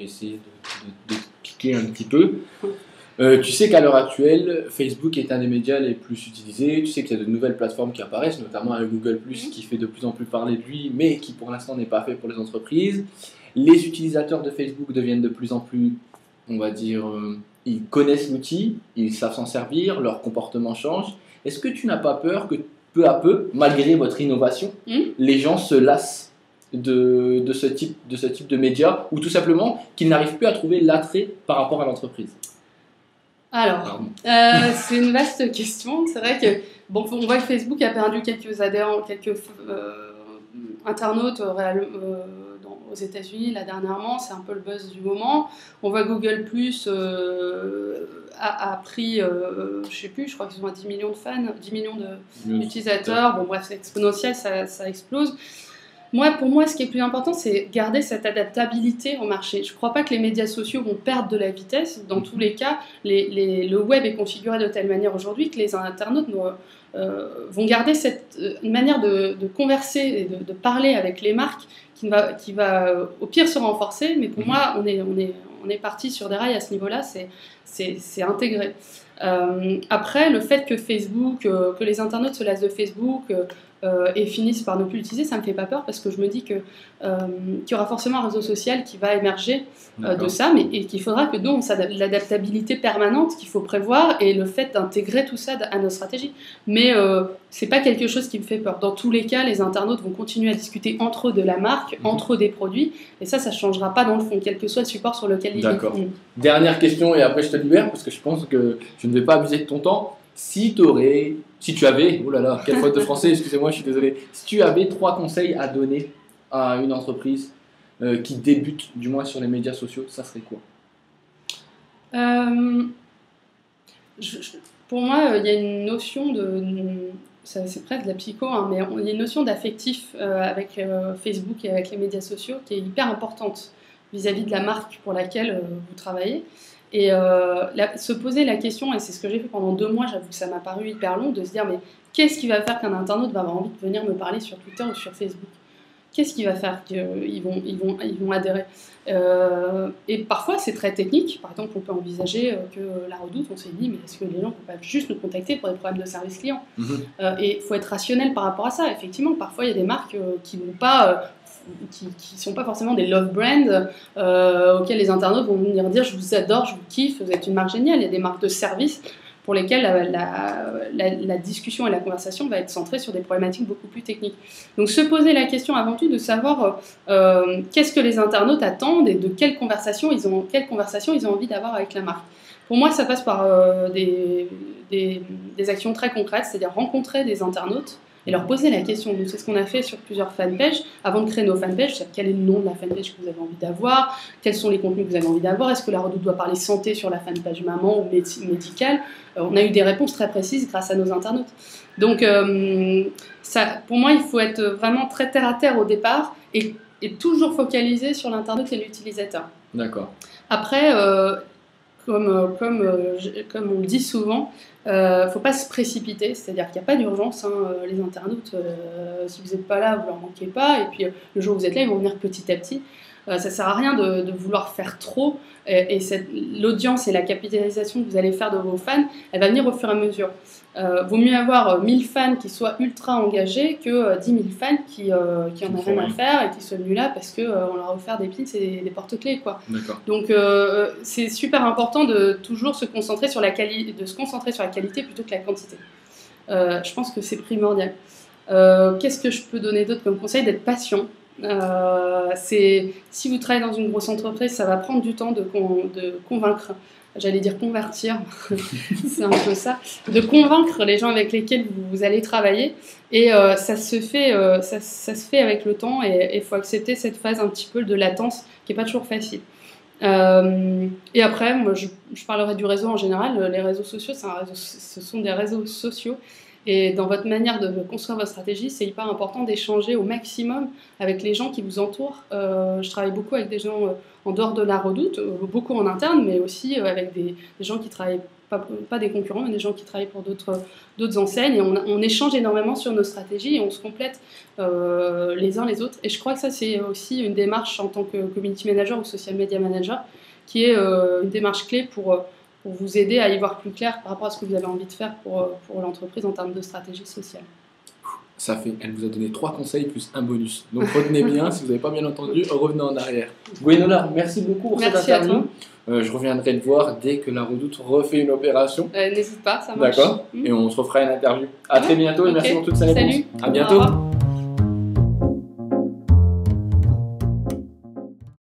vais essayer de piquer un petit peu. Tu sais qu'à l'heure actuelle, Facebook est un des médias les plus utilisés. Tu sais qu'il y a de nouvelles plateformes qui apparaissent, notamment avec Google+, qui fait de plus en plus parler de lui, mais qui pour l'instant n'est pas fait pour les entreprises. Les utilisateurs de Facebook deviennent de plus en plus, on va dire, ils connaissent l'outil, ils savent s'en servir, leur comportement change. Est-ce que tu n'as pas peur que peu à peu, malgré votre innovation, les gens se lassent de ce type de médias, ou tout simplement qu'ils n'arrivent plus à trouver l'attrait par rapport à l'entreprise? Alors, c'est une vaste question. C'est vrai que, bon, on voit que Facebook a perdu quelques adhérents, quelques internautes aux États-Unis là dernièrement, c'est un peu le buzz du moment. On voit Google Plus a pris, je sais plus, je crois qu'ils ont 10 millions de fans, 10 millions d'utilisateurs. Bon, bref, c'est exponentiel, ça explose. Pour moi, ce qui est plus important, c'est garder cette adaptabilité au marché. Je ne crois pas que les médias sociaux vont perdre de la vitesse. Dans tous les cas, le web est configuré de telle manière aujourd'hui que les internautes vont garder cette manière de converser et de parler avec les marques qui va au pire se renforcer. Mais pour moi, on est parti sur des rails à ce niveau-là, c'est intégré. Après, le fait que Facebook, que les internautes se lassent de Facebook et finissent par ne plus l'utiliser, ça me fait pas peur parce que je me dis qu'il y aura forcément un réseau social qui va émerger de ça, et qu'il faudra que donc l'adaptabilité permanente qu'il faut prévoir et le fait d'intégrer tout ça à nos stratégies. Mais c'est pas quelque chose qui me fait peur. Dans tous les cas, les internautes vont continuer à discuter entre eux de la marque, entre eux des produits, et ça changera pas dans le fond, quel que soit le support sur lequel ils D'accord. Dernière question et après je te libère parce que je pense que je ne vais pas abuser de ton temps. Si tu avais, oh là là, quelle faute de français, excusez-moi, je suis désolé. Si tu avais 3 conseils à donner à une entreprise qui débute, du moins sur les médias sociaux, ça serait quoi? Pour moi, il y a une notion c'est presque de la psycho, hein, mais il y a une notion d'affectif avec Facebook et avec les médias sociaux qui est hyper importante vis-à-vis de la marque pour laquelle vous travaillez. Et se poser la question, et c'est ce que j'ai fait pendant 2 mois, j'avoue que ça m'a paru hyper long, de se dire mais qu'est-ce qui va faire qu'un internaute va avoir envie de venir me parler sur Twitter ou sur Facebook? Qu'est-ce qui va faire qu'ils vont adhérer? Et parfois c'est très technique. Par exemple, on peut envisager que La Redoute, on s'est dit mais est-ce que les gens ne peuvent pas juste nous contacter pour des problèmes de service client? Et il faut être rationnel par rapport à ça. Effectivement, parfois il y a des marques qui vont pas... qui sont pas forcément des love brands auxquels les internautes vont venir dire je vous adore, je vous kiffe, vous êtes une marque géniale. Il y a des marques de services pour lesquelles la discussion et la conversation va être centrée sur des problématiques beaucoup plus techniques. Donc se poser la question avant tout de savoir qu'est-ce que les internautes attendent et de quelle conversation ils ont envie d'avoir avec la marque. Pour moi, ça passe par des actions très concrètes, c'est-à-dire rencontrer des internautes et leur poser la question. Donc, c'est ce qu'on a fait sur plusieurs fanpages. Avant de créer nos fanpages, c'est quel est le nom de la fanpage que vous avez envie d'avoir, quels sont les contenus que vous avez envie d'avoir, est-ce que La Redoute doit parler santé sur la fanpage maman ou médicale. On a eu des réponses très précises grâce à nos internautes. Donc, pour moi, il faut être vraiment très terre à terre au départ et toujours focalisé sur l'internaute et l'utilisateur. D'accord. Après, comme on le dit souvent, faut pas se précipiter, c'est-à-dire qu'il n'y a pas d'urgence, hein, les internautes, si vous n'êtes pas là, vous leur manquez pas, et puis le jour où vous êtes là, ils vont venir petit à petit. Ça sert à rien de vouloir faire trop, et l'audience et la capitalisation que vous allez faire de vos fans, elle va venir au fur et à mesure. Vaut mieux avoir 1000 fans qui soient ultra engagés que 10 000 fans qui en ont rien à faire et qui sont venus là parce qu'on leur a offert des pins et des porte-clés, quoi. Donc c'est super important de toujours se concentrer sur la qualité plutôt que la quantité. Je pense que c'est primordial. Qu'est-ce que je peux donner d'autre comme conseil? D'être patient. Si vous travaillez dans une grosse entreprise, ça va prendre du temps de convaincre. J'allais dire convertir, c'est un peu ça, de convaincre les gens avec lesquels vous allez travailler, et ça se fait avec le temps, et il faut accepter cette phase un petit peu de latence qui n'est pas toujours facile. Et après, moi, je parlerai du réseau en général. Les réseaux sociaux, ce sont des réseaux sociaux Et dans votre manière de construire votre stratégie, c'est hyper important d'échanger au maximum avec les gens qui vous entourent. Je travaille beaucoup avec des gens en dehors de la Redoute, beaucoup en interne, mais aussi avec des gens qui travaillent, pas des concurrents, mais des gens qui travaillent pour d'autres enseignes. Et on échange énormément sur nos stratégies et on se complète les uns les autres. Et je crois que ça, c'est aussi une démarche en tant que community manager ou social media manager, qui est une démarche clé pour vous aider à y voir plus clair par rapport à ce que vous avez envie de faire pour l'entreprise en termes de stratégie sociale. Ça fait, elle vous a donné 3 conseils plus un bonus. Donc retenez bien, si vous n'avez pas bien entendu, revenez en arrière. Gwenola, merci beaucoup pour cette interview. Je reviendrai te voir dès que la Redoute refait une opération. N'hésite pas, ça marche. D'accord. Et on se refera une interview. À très bientôt et merci pour toutes ces réponses. Salut. À bientôt.